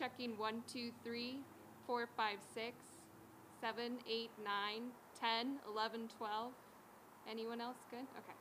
checking 1, 2, 3, 4, 5, 6, 7, 8, 9, 10, 11, 12. Anyone else good? Okay.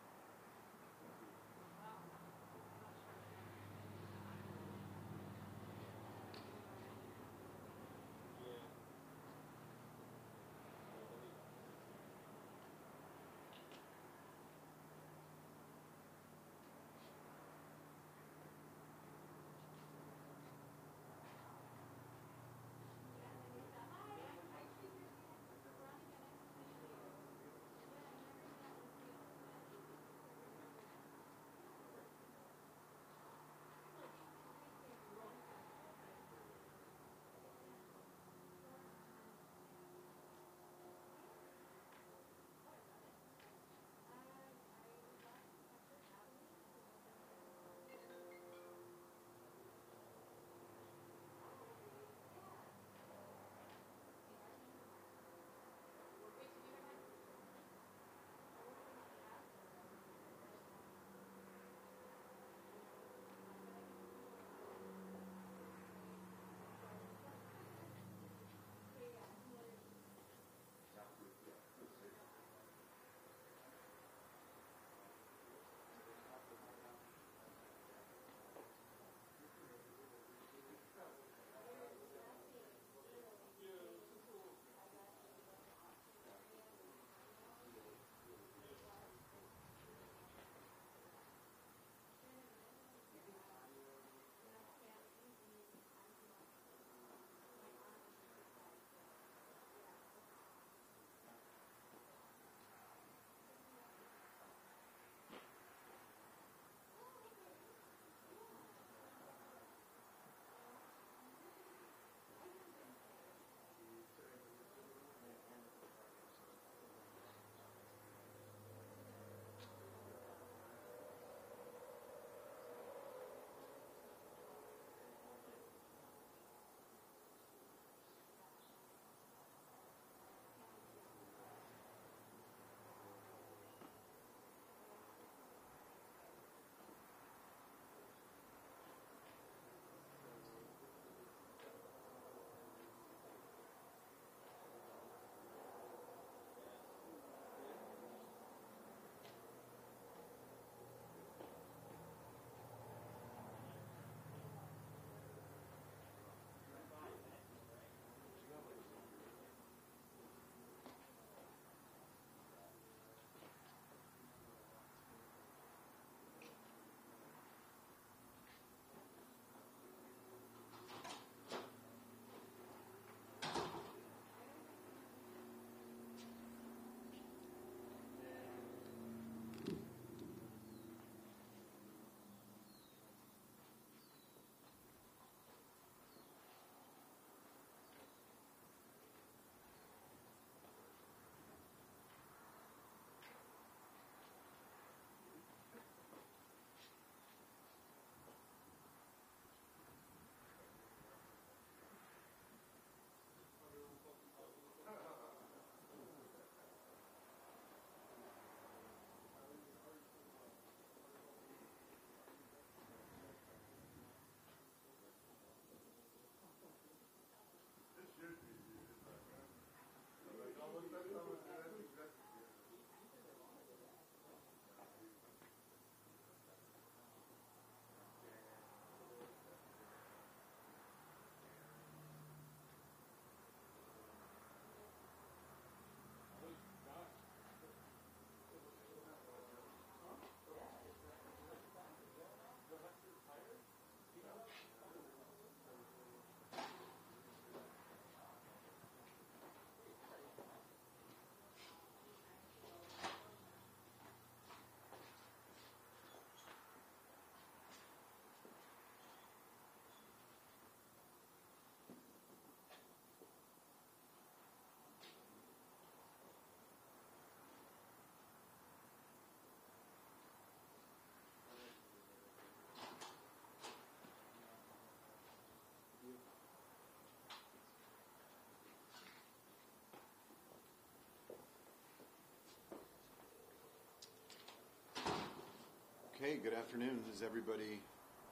Okay, good afternoon. Is everybody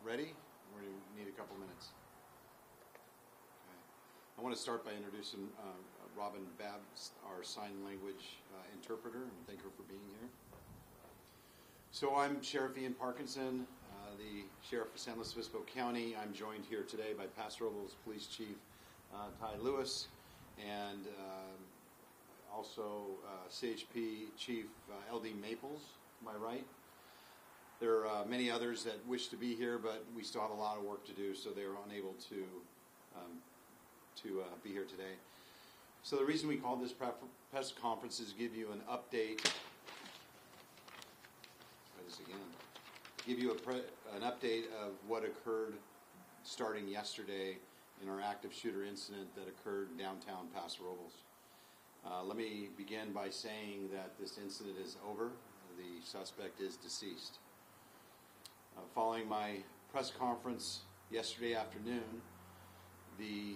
ready? Or do you need a couple minutes? I want to start by introducing Robin Babb, our sign language interpreter, and thank her for being here. So I'm Sheriff Ian Parkinson, the Sheriff of San Luis Obispo County. I'm joined here today by Paso Robles Police Chief Ty Lewis, and also CHP Chief L.D. Maples, to my right. There are many others that wish to be here, but we still have a lot of work to do, so they're unable to be here today. So the reason we called this press conference is to give you an update. Try this again. Give you an update of what occurred starting yesterday in our active shooter incident that occurred downtown Paso Robles. Let me begin by saying that this incident is over. The suspect is deceased. Following my press conference yesterday afternoon, the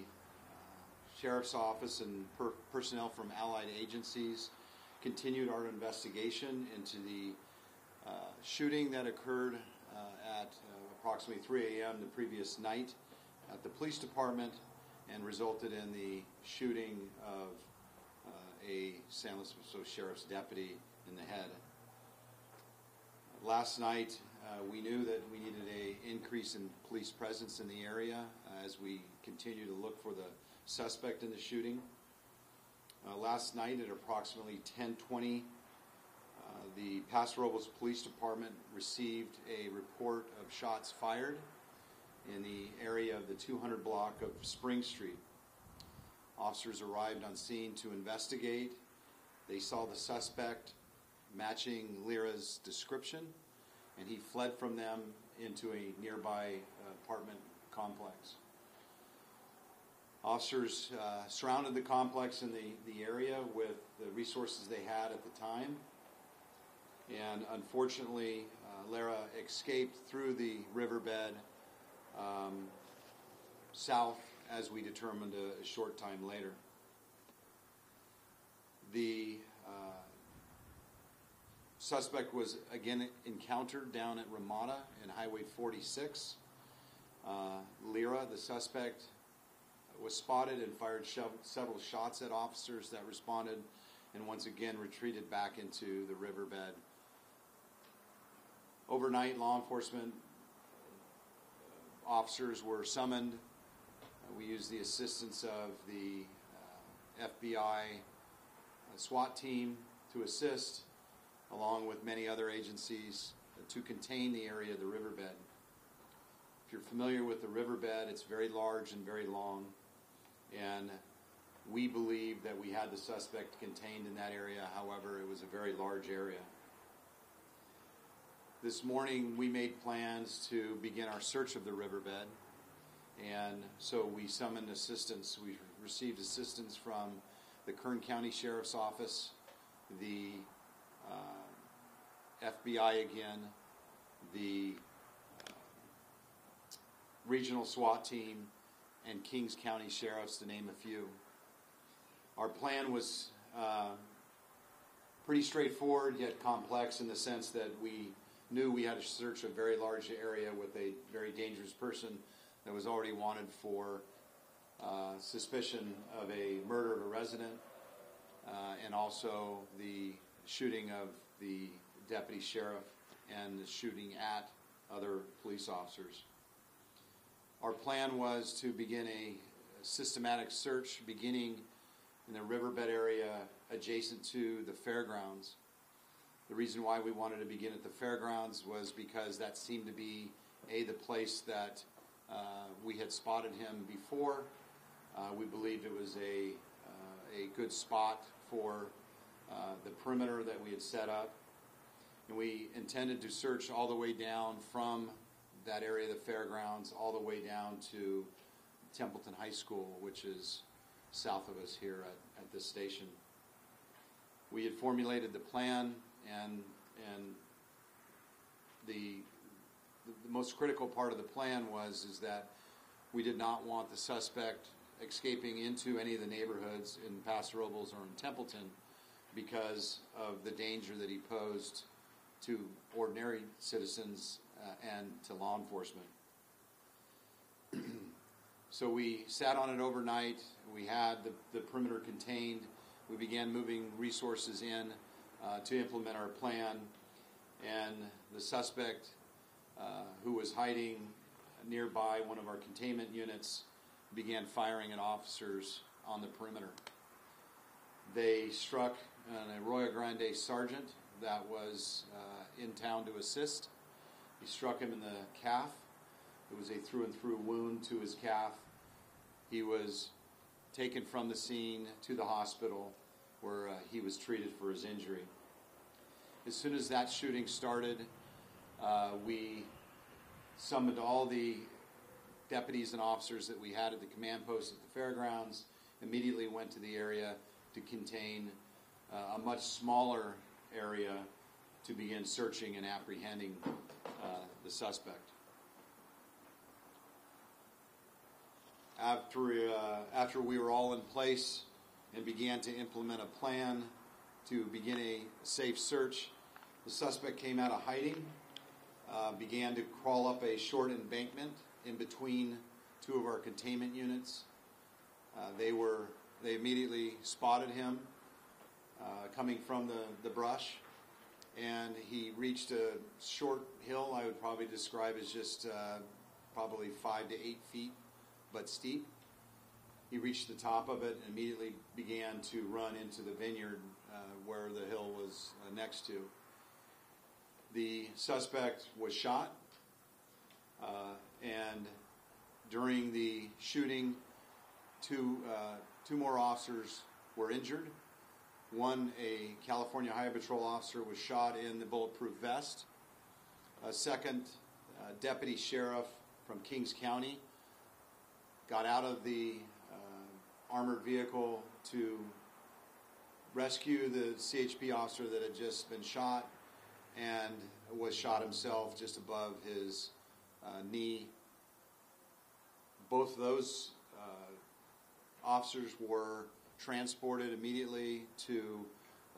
Sheriff's Office and personnel from allied agencies continued our investigation into the shooting that occurred at approximately 3 a.m. the previous night at the police department and resulted in the shooting of a San Luis Obispo Sheriff's deputy in the head. Last night, we knew that we needed an increase in police presence in the area as we continue to look for the suspect in the shooting. Last night at approximately 10:20, the Paso Robles Police Department received a report of shots fired in the area of the 200 block of Spring Street. Officers arrived on scene to investigate. They saw the suspect matching Lyra's description, and he fled from them into a nearby apartment complex. Officers surrounded the complex in the area with the resources they had at the time, and unfortunately, Lyra escaped through the riverbed south, as we determined a short time later. The suspect was again encountered down at Ramada and Highway 46. Lyra, the suspect, was spotted and fired several shots at officers that responded and once again retreated back into the riverbed. Overnight, law enforcement officers were summoned. We used the assistance of the FBI SWAT team to assist, along with many other agencies, to contain the area of the riverbed. If you're familiar with the riverbed, it's very large and very long, and we believe that we had the suspect contained in that area. However, it was a very large area. This morning, we made plans to begin our search of the riverbed, and so we summoned assistance. We received assistance from the Kern County Sheriff's Office, the FBI again, the regional SWAT team, and Kings County Sheriffs, to name a few. Our plan was pretty straightforward yet complex in the sense that we knew we had to search a very large area with a very dangerous person that was already wanted for suspicion of a murder of a resident and also the shooting of the deputy sheriff and the shooting at other police officers. Our plan was to begin a systematic search beginning in the riverbed area adjacent to the fairgrounds. The reason why we wanted to begin at the fairgrounds was because that seemed to be the place that we had spotted him before. We believed it was a good spot for the perimeter that we had set up. And we intended to search all the way down from that area of the fairgrounds all the way down to Templeton High School, which is south of us here at this station. We had formulated the plan, and the most critical part of the plan is that we did not want the suspect escaping into any of the neighborhoods in Paso Robles or in Templeton because of the danger that he posed to ordinary citizens and to law enforcement. So we sat on it overnight. We had the perimeter contained. We began moving resources in to implement our plan. And the suspect, who was hiding nearby one of our containment units, began firing at officers on the perimeter. They struck an Arroyo Grande sergeant that was in town to assist. He struck him in the calf. It was a through-and-through wound to his calf. He was taken from the scene to the hospital where he was treated for his injury. As soon as that shooting started, we summoned all the deputies and officers that we had at the command post at the fairgrounds, immediately went to the area to contain a much smaller area to begin searching and apprehending the suspect. After we were all in place and began to implement a plan to begin a safe search, the suspect came out of hiding, began to crawl up a short embankment in between two of our containment units. They immediately spotted him coming from the brush, and he reached a short hill I would probably describe as just probably 5 to 8 feet, but steep. He reached the top of it and immediately began to run into the vineyard where the hill was next to. The suspect was shot, and during the shooting, two more officers were injured. One, a California Highway Patrol officer, was shot in the bulletproof vest. A second, deputy sheriff from Kings County, got out of the armored vehicle to rescue the CHP officer that had just been shot, and was shot himself just above his knee. Both of those officers were transported immediately to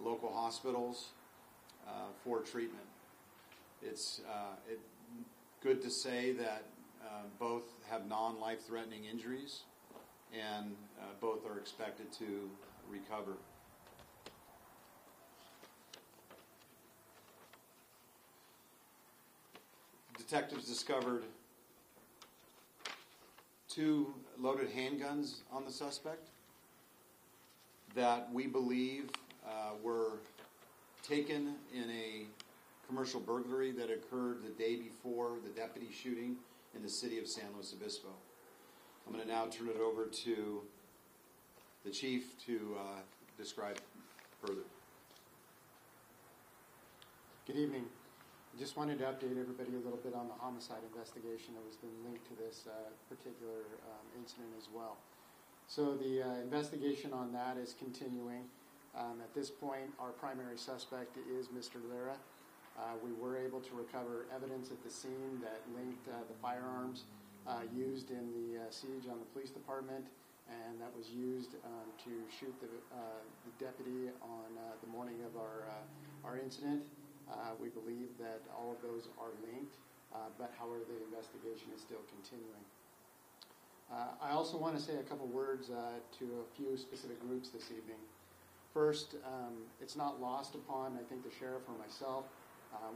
local hospitals for treatment. It's good to say that both have non-life-threatening injuries, and both are expected to recover. Detectives discovered 2 loaded handguns on the suspect that we believe were taken in a commercial burglary that occurred the day before the deputy shooting in the city of San Luis Obispo. I'm going to now turn it over to the chief to describe further. Good evening. I just wanted to update everybody a little bit on the homicide investigation that has been linked to this particular incident as well. So the investigation on that is continuing. At this point, our primary suspect is Mr. Lira. We were able to recover evidence at the scene that linked the firearms used in the siege on the police department, and that was used to shoot the deputy on the morning of our incident. We believe that all of those are linked, but however the investigation is still continuing. I also want to say a couple words to a few specific groups this evening. First, it's not lost upon, I think, the sheriff or myself,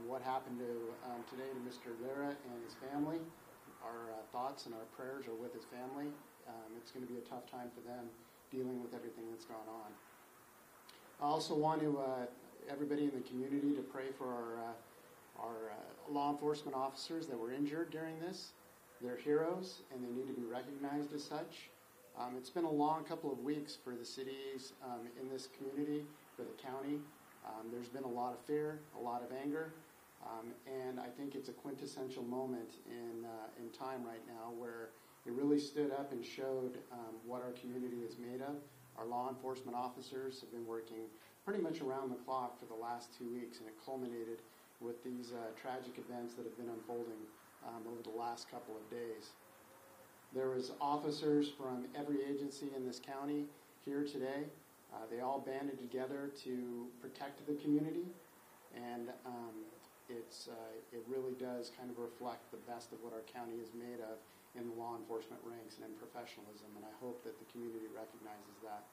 what happened today to Mr. Lira and his family. Our thoughts and our prayers are with his family. It's going to be a tough time for them dealing with everything that's gone on. I also want to everybody in the community to pray for our law enforcement officers that were injured during this. They're heroes, and they need to be recognized as such. It's been a long couple of weeks for the cities in this community, for the county. There's been a lot of fear, a lot of anger, and I think it's a quintessential moment in time right now where it really stood up and showed what our community is made of. Our law enforcement officers have been working pretty much around the clock for the last 2 weeks, and it culminated with these tragic events that have been unfolding over the last couple of days. There was officers from every agency in this county here today. They all banded together to protect the community, and it really does kind of reflect the best of what our county is made of in the law enforcement ranks and in professionalism, and I hope that the community recognizes that.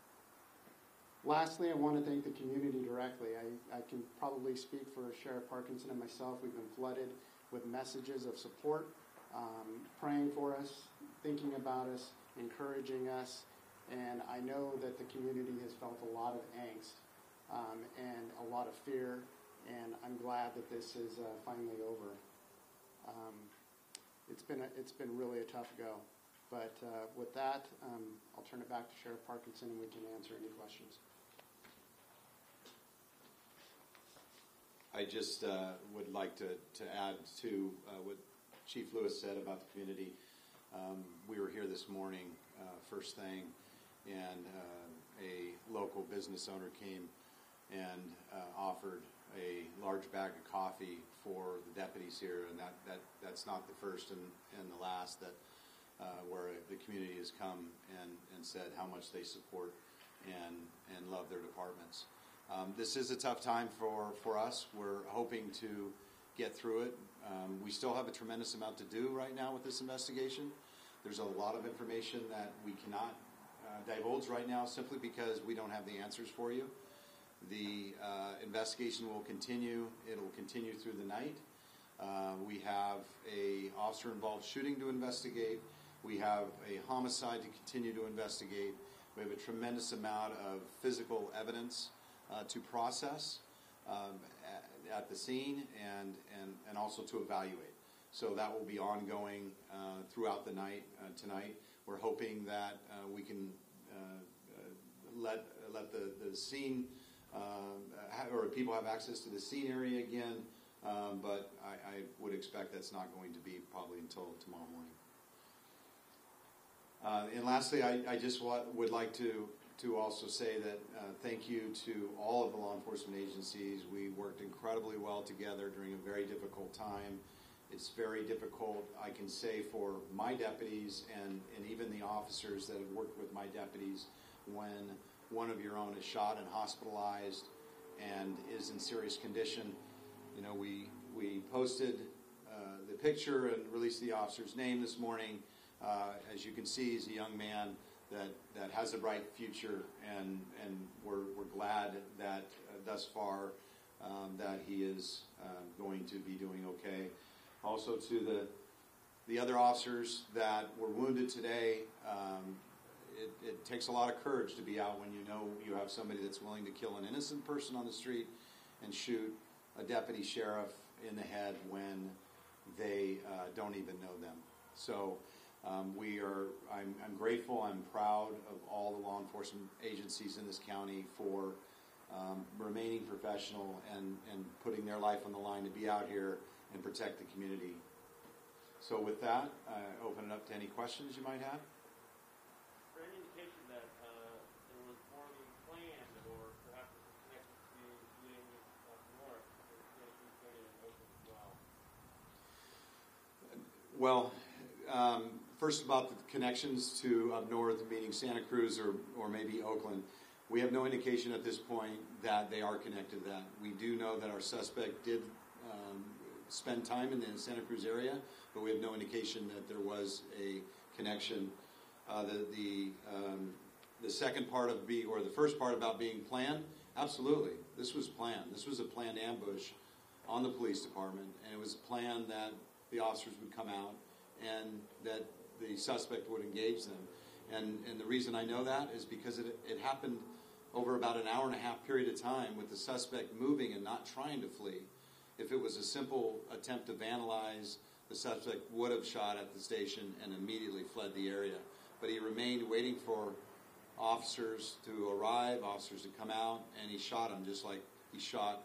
Lastly, I want to thank the community directly. I can probably speak for Sheriff Parkinson and myself. We've been flooded with messages of support, praying for us, thinking about us, encouraging us, and I know that the community has felt a lot of angst and a lot of fear, and I'm glad that this is finally over. It's been really a tough go, but with that, I'll turn it back to Sheriff Parkinson, and we can answer any questions. I just would like to add to what Chief Lewis said about the community. We were here this morning, first thing, and a local business owner came and offered a large bag of coffee for the deputies here, and that's not the first and the last that where the community has come and said how much they support and love their departments. This is a tough time for us. We're hoping to get through it. We still have a tremendous amount to do right now with this investigation. There's a lot of information that we cannot divulge right now simply because we don't have the answers for you. The investigation will continue. It will continue through the night. We have a officer-involved shooting to investigate. We have a homicide to continue to investigate. We have a tremendous amount of physical evidence to process at the scene and also to evaluate. So that will be ongoing throughout the night tonight. We're hoping that we can let the scene or people have access to the scene area again, but I would expect that's not going to be probably until tomorrow morning. And lastly, I just would like to also say that thank you to all of the law enforcement agencies. We worked incredibly well together during a very difficult time. It's very difficult, I can say, for my deputies and even the officers that have worked with my deputies when one of your own is shot and hospitalized and is in serious condition. You know, we posted the picture and released the officer's name this morning. As you can see, he's a young man that has a bright future, and we're glad that thus far that he is going to be doing okay. Also to the other officers that were wounded today, it takes a lot of courage to be out when you know you have somebody that's willing to kill an innocent person on the street and shoot a deputy sheriff in the head when they don't even know them. So I'm grateful, I'm proud of all the law enforcement agencies in this county for remaining professional and putting their life on the line to be out here and protect the community. So with that, I open it up to any questions you might have. Is there any indication that there was more being planned, or perhaps it's connected to the shooting up north, or shooting in Oakland as well? Well, first about the connections to up north, meaning Santa Cruz or maybe Oakland, we have no indication at this point that they are connected to that. We do know that our suspect did spend time in the Santa Cruz area, but we have no indication that there was a connection. The second part of the first part about being planned, absolutely. This was planned. This was a planned ambush on the police department, and it was planned that the officers would come out and that the suspect would engage them. And the reason I know that is because it happened over about an hour and a half period of time with the suspect moving and not trying to flee. If it was a simple attempt to vandalize, the suspect would have shot at the station and immediately fled the area. But he remained waiting for officers to arrive, officers to come out, and he shot him just like he shot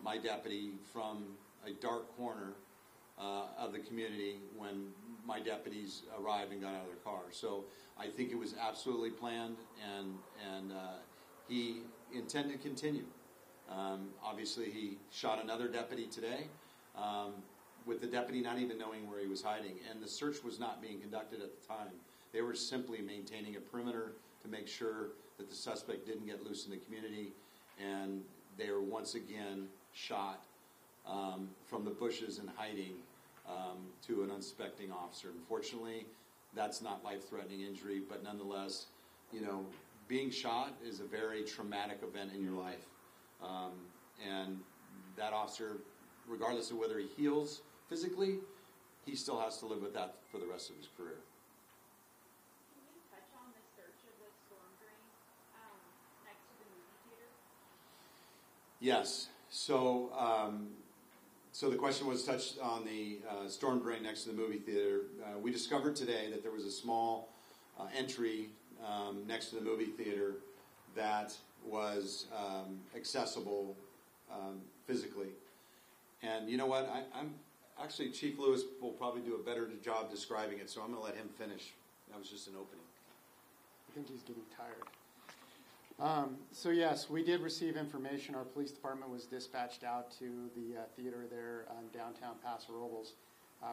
my deputy from a dark corner of the community when my deputies arrived and got out of their car. So I think it was absolutely planned, and he intended to continue. Obviously, he shot another deputy today, with the deputy not even knowing where he was hiding, and the search was not being conducted at the time. They were simply maintaining a perimeter to make sure that the suspect didn't get loose in the community, and they were once again shot from the bushes and hiding to an unsuspecting officer. Unfortunately, that's not life-threatening injury, but nonetheless, being shot is a very traumatic event in your life. And that officer, regardless of whether he heals physically, he still has to live with that for the rest of his career. Can you touch on the search of the storm drain next to the movie theater? Yes. So the question was touched on the storm drain next to the movie theater. We discovered today that there was a small entry next to the movie theater that was accessible physically. And you know what? I'm actually, Chief Lewis will probably do a better job describing it, so I'm going to let him finish. That was just an opening. I think he's getting tired. So yes, we did receive information. Our police department was dispatched out to the theater there on downtown Paso Robles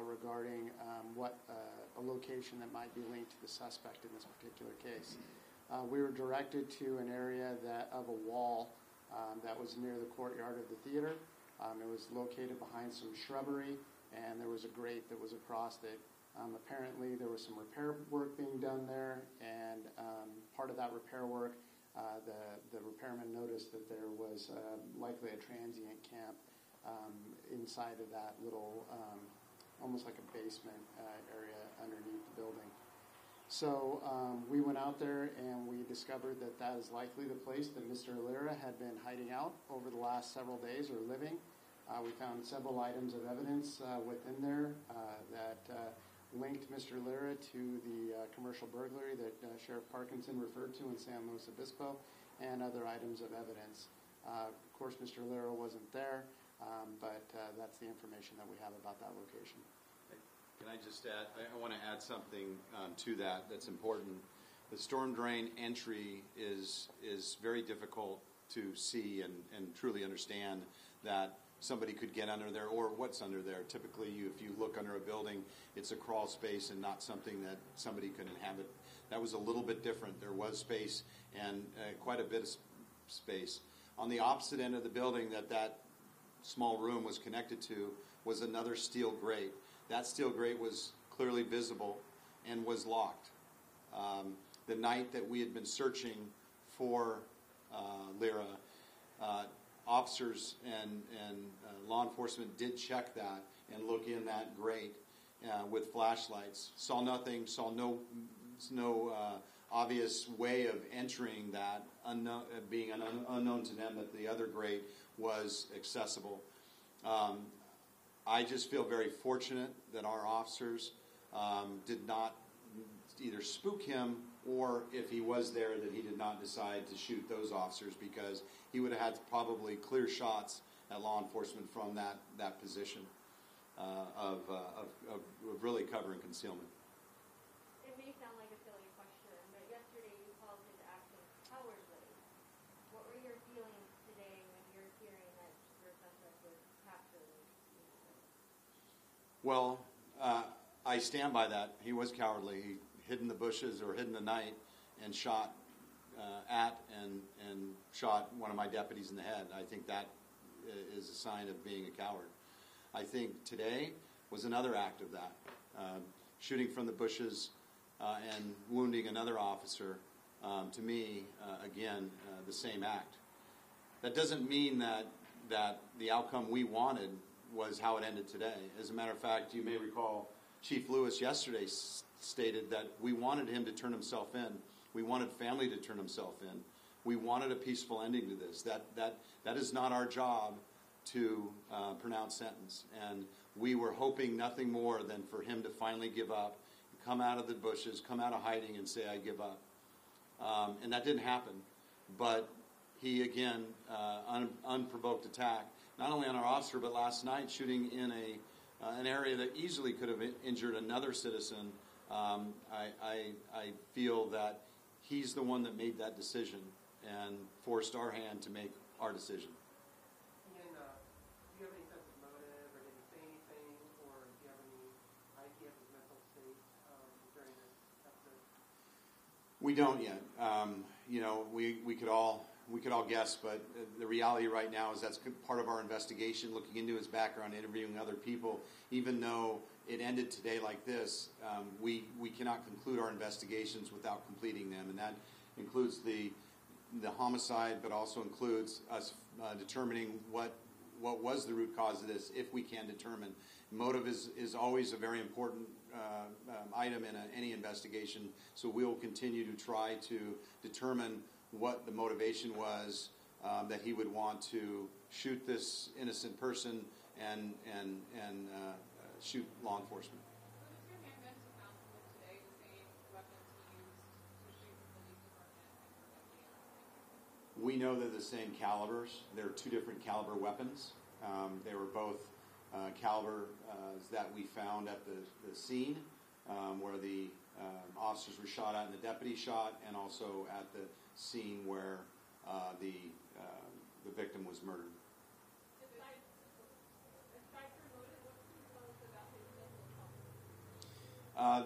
regarding a location that might be linked to the suspect in this particular case. We were directed to an area of a wall that was near the courtyard of the theater. It was located behind some shrubbery, and there was a grate that was across it. Apparently, there was some repair work being done there, and part of that repair work, the repairman noticed that there was likely a transient camp inside of that little, almost like a basement area underneath the building. So we went out there and we discovered that that is likely the place that Mr. Lira had been hiding out over the last several days or living. We found several items of evidence within there that linked Mr. Lira to the commercial burglary that Sheriff Parkinson referred to in San Luis Obispo and other items of evidence. Of course, Mr. Lira wasn't there, but that's the information that we have about that location. Can I just add, I want to add something to that's important. The storm drain entry is very difficult to see and truly understand that somebody could get under there or what's under there. Typically, if you look under a building, it's a crawl space and not something that somebody could inhabit. That was a little bit different. There was space and quite a bit of space. On the opposite end of the building that small room was connected to was another steel grate. That steel grate was clearly visible and was locked. The night that we had been searching for Lira, officers and law enforcement did check that and look in that grate with flashlights. Saw nothing, saw no obvious way of entering that, being unknown to them that the other grate was accessible. I just feel very fortunate that our officers did not either spook him or if he was there that he did not decide to shoot those officers, because he would have had probably clear shots at law enforcement from that position of really covering concealment. It may sound like a silly question, but yesterday you called into action cowardly. What were your feelings today when you're hearing that your suspect was captured? Well, I stand by that. He was cowardly. He hid in the bushes or hid in the night and shot at and shot one of my deputies in the head. I think that is a sign of being a coward. I think today was another act of that. Shooting from the bushes and wounding another officer, to me, again, the same act. That doesn't mean that the outcome we wanted was how it ended today. As a matter of fact, you may recall Chief Lewis yesterday stated that we wanted him to turn himself in. We wanted family to turn himself in. We wanted a peaceful ending to this. That is not our job to pronounce sentence. And we were hoping nothing more than for him to finally give up, come out of the bushes, come out of hiding and say, I give up. And that didn't happen. But he, again, unprovoked attack, not only on our officer, but last night shooting in an area that easily could have injured another citizen. I feel that he's the one that made that decision and forced our hand to make our decision. And do you have any sense of motive, or did he say anything, or do you have any idea of his mental state during this episode? We don't yet. We could all we could all guess, but the reality right now is that's part of our investigation, looking into his background, interviewing other people. Even though it ended today like this, we cannot conclude our investigations without completing them, and that includes the homicide, but also includes us determining what was the root cause of this, if we can determine. Motive is always a very important item in any investigation, so we will continue to try to determine what the motivation was that he would want to shoot this innocent person and shoot law enforcement. Was your handgun to counsel today the same weapons he used to shoot the police department and everybody else? We know they're the same calibers. They're two different caliber weapons. They were both calibers that we found at the scene where the officers were shot at and the deputy shot, and also at the scene where the victim was murdered.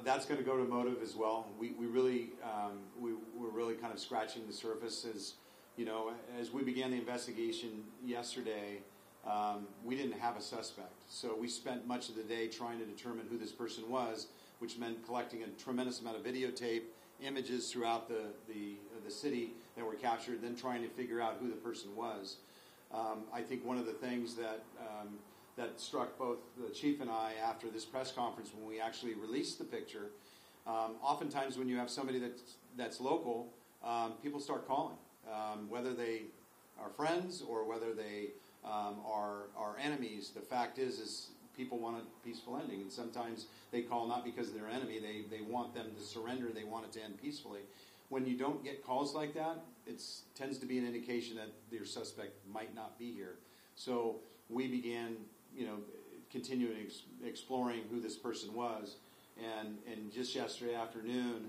That's going to go to motive as well. We're really kind of scratching the surface. As we began the investigation yesterday, we didn't have a suspect. So we spent much of the day trying to determine who this person was, which meant collecting a tremendous amount of videotape, images throughout the city that were captured, then trying to figure out who the person was. I think one of the things that struck both the chief and I after this press conference, when we actually released the picture, oftentimes when you have somebody that's local, people start calling, whether they are friends or whether they are enemies. The fact is people want a peaceful ending, and sometimes they call not because they're an enemy. They want them to surrender. They want it to end peacefully. When you don't get calls like that, it tends to be an indication that your suspect might not be here. So we began, continuing exploring who this person was, and just yesterday afternoon,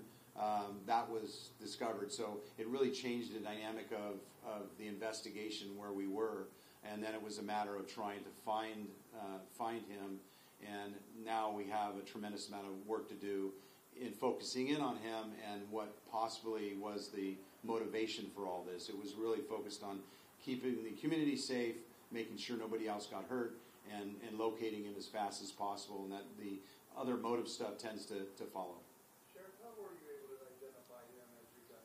that was discovered. So it really changed the dynamic of the investigation where we were, and then it was a matter of trying to find him, and now we have a tremendous amount of work to do in focusing in on him and what possibly was the motivation for all this. It was really focused on keeping the community safe, making sure nobody else got hurt, and locating him as fast as possible, and that the other motive stuff tends to follow. Sheriff, how were you able to identify him as you got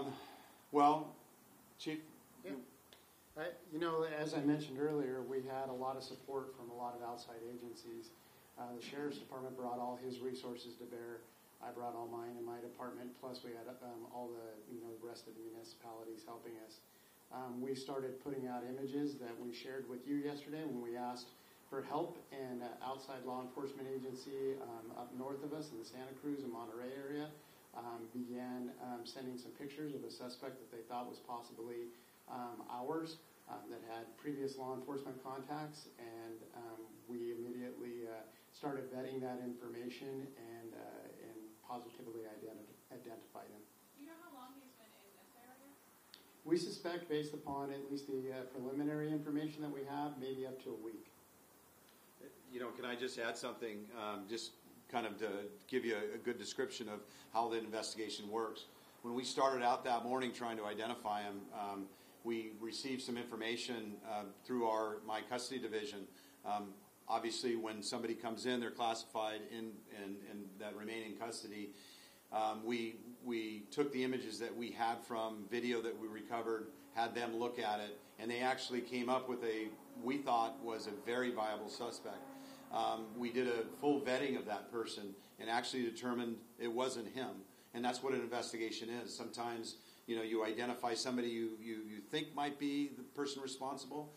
there? Well, Chief? Yeah. As I mentioned earlier, we had a lot of support from a lot of outside agencies. The Sheriff's Department brought all his resources to bear. I brought all mine in my department, plus we had all the rest of the municipalities helping us. We started putting out images that we shared with you yesterday when we asked for help, and outside law enforcement agency up north of us in the Santa Cruz and Monterey area began sending some pictures of a suspect that they thought was possibly ours that had previous law enforcement contacts, and we immediately started vetting that information and positively identified him. Do you know how long he's been in this area? We suspect, based upon at least the preliminary information that we have, maybe up to a week. Can I just add something, just kind of to give you a good description of how the investigation works? When we started out that morning trying to identify him, we received some information through my custody division. Obviously, when somebody comes in, they're classified and that remain in custody. We took the images that we had from video that we recovered, had them look at it, and they actually came up with we thought was a very viable suspect. We did a full vetting of that person and actually determined it wasn't him. And that's what an investigation is. Sometimes, you identify somebody you think might be the person responsible,